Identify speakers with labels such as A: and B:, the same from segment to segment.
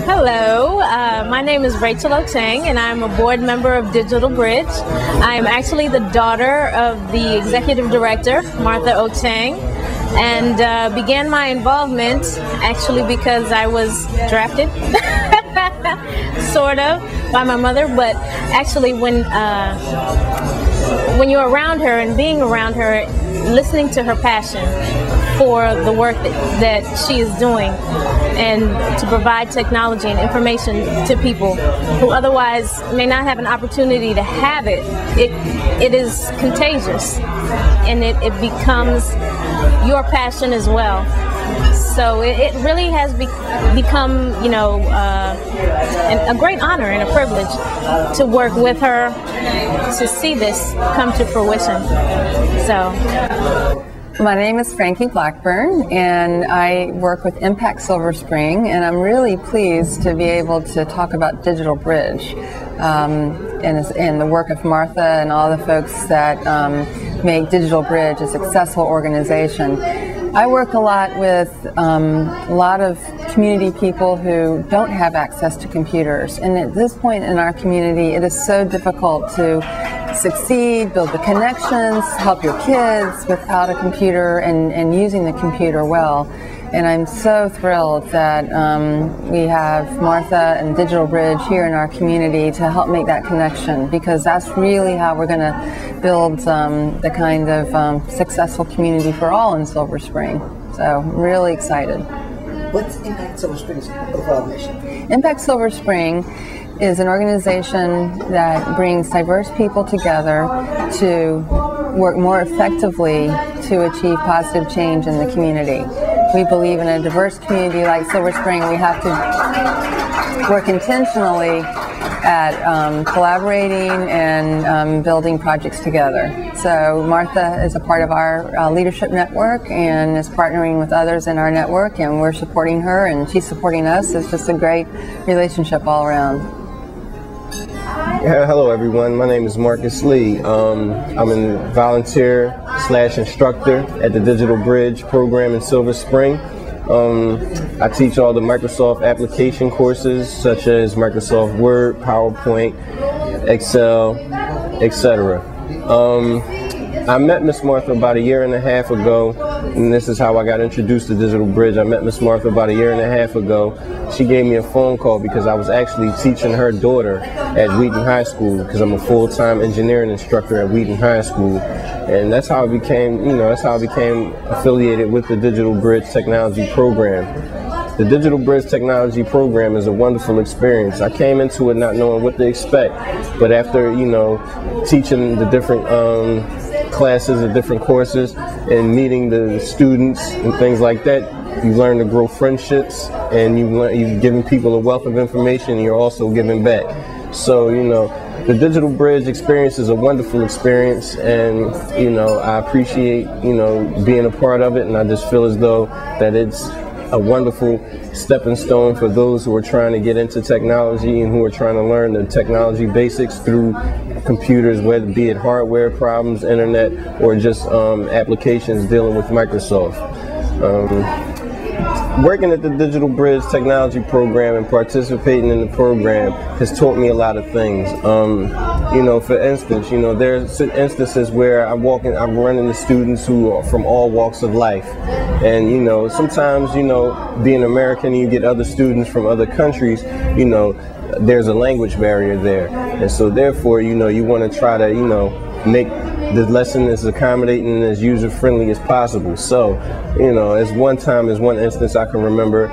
A: Hello, my name is Rachel Otang, and I'm a board member of Digital Bridge. I am actually the daughter of the executive director, Martha Otang, and began my involvement actually because I was drafted, sort of, by my mother. But actually, when you're around her and being around her, listening to her passion for the work that she is doing and to provide technology and information to people who otherwise may not have an opportunity to have it, it is contagious, and it becomes your passion as well. So it really has become, you know, a great honor and a privilege to work with her to see this come to fruition. So.
B: My name is Frankie Blackburn, and I work with Impact Silver Spring, and I'm really pleased to be able to talk about Digital Bridge and the work of Martha and all the folks that make Digital Bridge a successful organization. I work a lot with a lot of community people who don't have access to computers, and at this point in our community it is so difficult to succeed, build the connections, help your kids without a computer and using the computer well. And I'm so thrilled that we have Martha and Digital Bridge here in our community to help make that connection, because that's really how we're going to build the kind of successful community for all in Silver Spring. So really excited.
C: What's Impact Silver Spring's overall mission? Impact
B: Silver Spring is an organization that brings diverse people together to work more effectively to achieve positive change in the community. We believe in a diverse community like Silver Spring, we have to work intentionally at collaborating and building projects together. So Martha is a part of our leadership network and is partnering with others in our network, and we're supporting her and she's supporting us. It's just a great relationship all around.
D: Yeah, hello everyone, my name is Marcus Lee. I'm a volunteer / instructor at the Digital Bridge program in Silver Spring. I teach all the Microsoft application courses such as Microsoft Word, PowerPoint, Excel, etc. I met Miss Martha about 1.5 years ago, and this is how I got introduced to Digital Bridge. I met Miss Martha about 1.5 years ago. She gave me a phone call because I was actually teaching her daughter at Wheaton High School, because I'm a full-time engineering instructor at Wheaton High School. And that's how I became, affiliated with the Digital Bridge Technology Program. The Digital Bridge Technology Program is a wonderful experience. I came into it not knowing what to expect, but after, teaching the different classes, the different courses, and meeting the students and things like that, you learn to grow friendships, and you're giving people a wealth of information, and you're also giving back. So, the Digital Bridge experience is a wonderful experience, and, I appreciate, being a part of it, and I just feel as though that it's a wonderful stepping stone for those who are trying to get into technology and who are trying to learn the technology basics through computers, whether be it hardware problems, internet, or just applications dealing with Microsoft. Working at the Digital Bridge Technology Program and participating in the program has taught me a lot of things. For instance, there's instances where I'm running into students who are from all walks of life. And, sometimes, being American, you get other students from other countries, there's a language barrier there. And so therefore, you want to try to, make the lesson as accommodating and as user-friendly as possible. So, as one instance I can remember,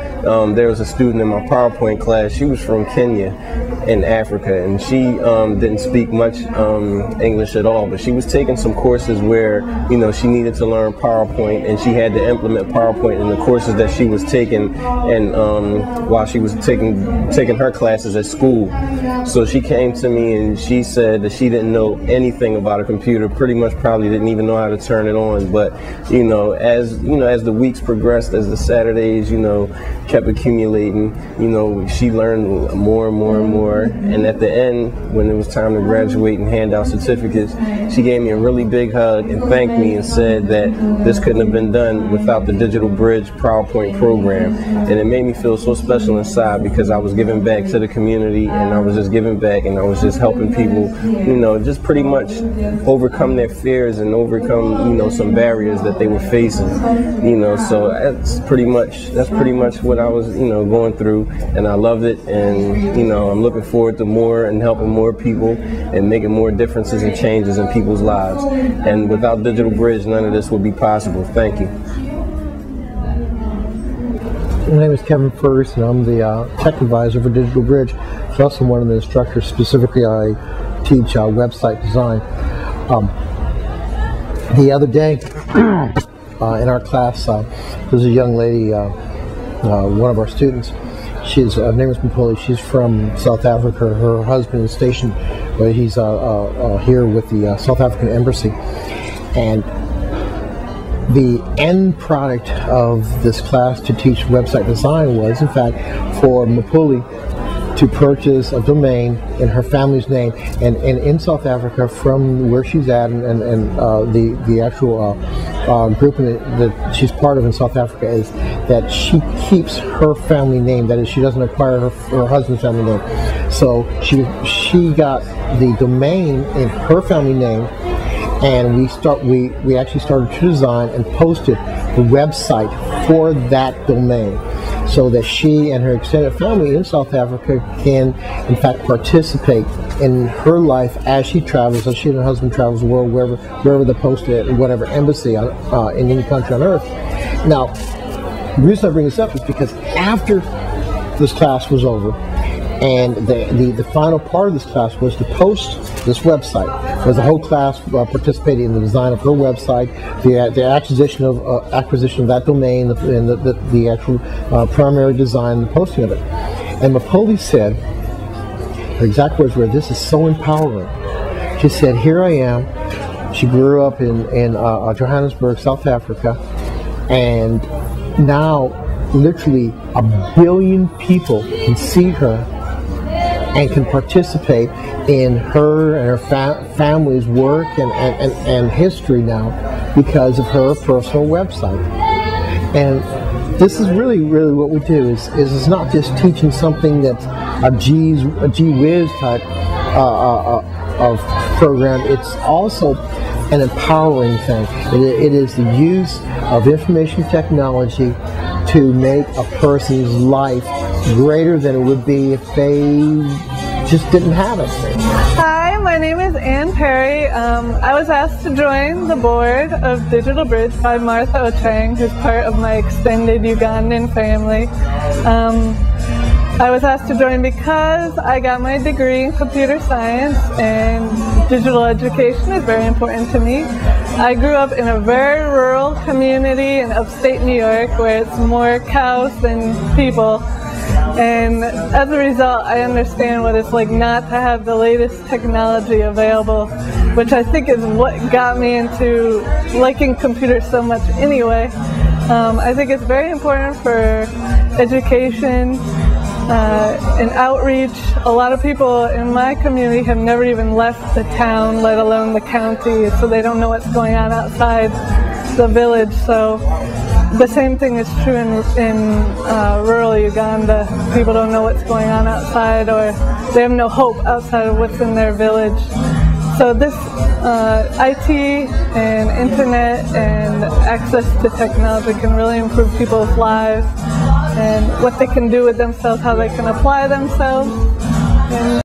D: there was a student in my PowerPoint class. She was from Kenya in Africa, and she didn't speak much English at all, but she was taking some courses where, she needed to learn PowerPoint, and she had to implement PowerPoint in the courses that she was taking, and while she was taking her classes at school. So she came to me and she said that she didn't know anything about about a computer, pretty much probably didn't even know how to turn it on. But as the weeks progressed, as the Saturdays kept accumulating, she learned more and more and more. And at the end, when it was time to graduate and hand out certificates, she gave me a really big hug and thanked me and said that this couldn't have been done without the Digital Bridge PowerPoint program. And it made me feel so special inside, because I was giving back to the community, and I was just giving back, and I was just helping people, just pretty much overcome their fears and overcome, some barriers that they were facing, so that's pretty much what I was, going through, and I loved it, and, I'm looking forward to more and helping more people and making more differences and changes in people's lives. And without Digital Bridge, none of this would be possible. Thank you.
E: My name is Kevin Ferguson. I'm the tech advisor for Digital Bridge. I'm also one of the instructors. Specifically, I teach website design. The other day, in our class, there's a young lady, one of our students. Her name is Mpoli. She's from South Africa. Her husband is stationed, he's here with the South African Embassy. And the end product of this class to teach website design was, in fact, for Mpoli to purchase a domain in her family's name, and in South Africa, from where she's at, and the actual group that she's part of in South Africa, is that she keeps her family name. That is, she doesn't acquire her husband's family name. So she got the domain in her family name, and we actually started to design and posted the website for that domain, so that she and her extended family in South Africa can, in fact, participate in her life as she travels, as she and her husband travels the world, wherever they're posted at whatever embassy in any country on earth. Now, the reason I bring this up is because after this class was over, and the final part of this class was to post this website. Was the whole class participating in the design of her website, the acquisition of that domain, and the actual primary design, and the posting of it. And Mpoli said, her exact words were, "This is so empowering." She said, "Here I am." She grew up in Johannesburg, South Africa, and now literally 1 billion people can see her and can participate in her and her family's work and history now because of her personal website. And this is really what we do. Is it's not just teaching something that's a gee whiz type of program. It's also an empowering thing. It is the use of information technology to make a person's life greater than it would be if they just didn't have it.
F: Hi, my name is Ann Perry. I was asked to join the board of Digital Bridge by Martha Ochang, who's part of my extended Ugandan family. I was asked to join because I got my degree in computer science, and digital education is very important to me. I grew up in a very rural community in upstate New York where it's more cows than people. And as a result, I understand what it's like not to have the latest technology available, which I think is what got me into liking computers so much anyway. I think it's very important for education and outreach. A lot of people in my community have never even left the town, let alone the county, so they don't know what's going on outside the village. So the same thing is true in rural Uganda. People don't know what's going on outside, or they have no hope outside of what's in their village. So this IT and internet and access to technology can really improve people's lives and what they can do with themselves, how they can apply themselves. And